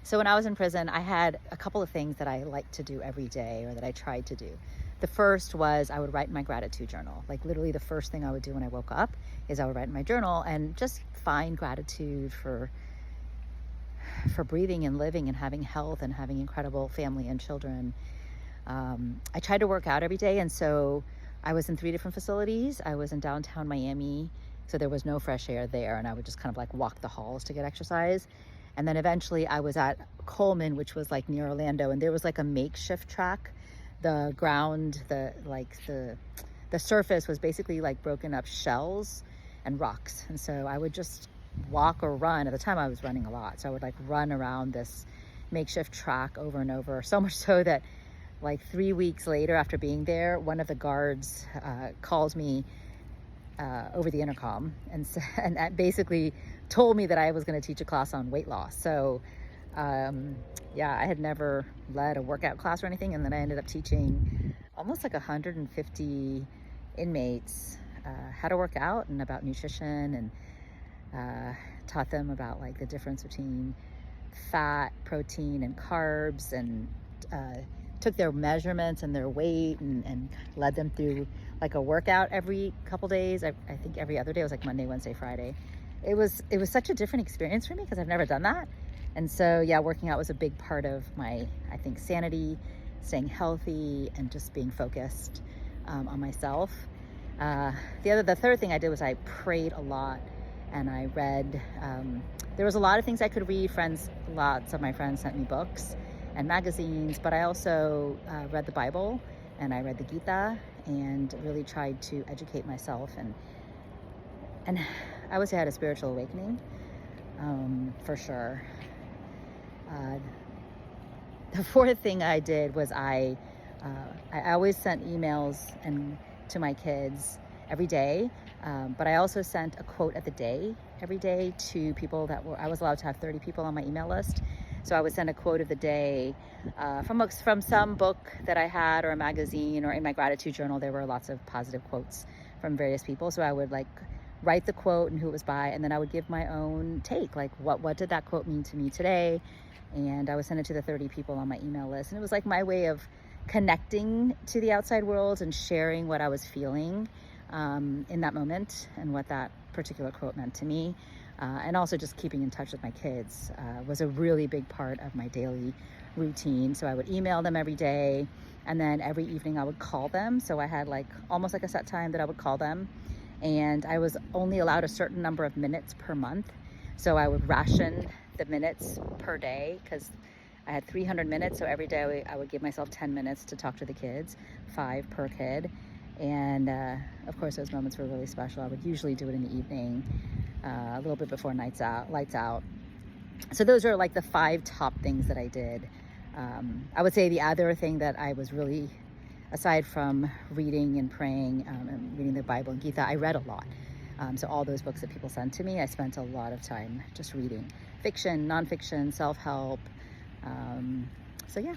So when I was in prison, I had a couple of things that I liked to do every day, or that I tried to do. The first was I would write in my gratitude journal. Like literally the first thing I would do when I woke up is I would write in my journal and just find gratitude for breathing and living and having health and having incredible family and children. I tried to work out every day, and so I was in 3 different facilities. I was in downtown Miami, so there was no fresh air there, and I would just kind of like walk the halls to get exercise. And then eventually I was at Coleman, which was like near Orlando, and there was like a makeshift track. The ground, the surface was basically like broken up shells and rocks. And so I would just walk or run. At the time I was running a lot, so I would like run around this makeshift track over and over, so much so that like 3 weeks later, after being there, one of the guards called me over the intercom and that basically told me that I was going to teach a class on weight loss. So yeah, I had never led a workout class or anything, and then I ended up teaching almost like 150 inmates how to work out and about nutrition, and taught them about like the difference between fat, protein, and carbs, and took their measurements and their weight, and led them through like a workout every couple days. I think every other day. It was like Monday, Wednesday, Friday. It was such a different experience for me because I've never done that. And so yeah, working out was a big part of my, I think, sanity, staying healthy, and just being focused on myself. The third thing I did was I prayed a lot, and I read. There was a lot of things I could read. Lots of my friends sent me books and magazines, but I also read the Bible, and I read the Gita, and really tried to educate myself, and I would say I had a spiritual awakening, for sure. The fourth thing I did was I always sent emails to my kids every day, but I also sent a quote of the day every day to people I was allowed to have 30 people on my email list. So I would send a quote of the day from some book that I had, or a magazine, or in my gratitude journal. There were lots of positive quotes from various people. So I would like write the quote and who it was by, and then I would give my own take, like what did that quote mean to me today? And I would send it to the 30 people on my email list. And it was like my way of connecting to the outside world and sharing what I was feeling in that moment, and what that particular quote meant to me. And also just keeping in touch with my kids was a really big part of my daily routine. So I would email them every day, and then every evening I would call them. So I had like almost like a set time that I would call them, and I was only allowed a certain number of minutes per month. So I would ration the minutes per day, because I had 300 minutes. So every day I would give myself 10 minutes to talk to the kids, 5 per kid. And of course, those moments were really special. I would usually do it in the evening, a little bit before lights out. So those are like the 5 top things that I did. I would say the other thing that I was really, aside from reading and praying and reading the Bible and Gita, I read a lot. So all those books that people sent to me, I spent a lot of time just reading. Fiction, nonfiction, self-help. So yeah.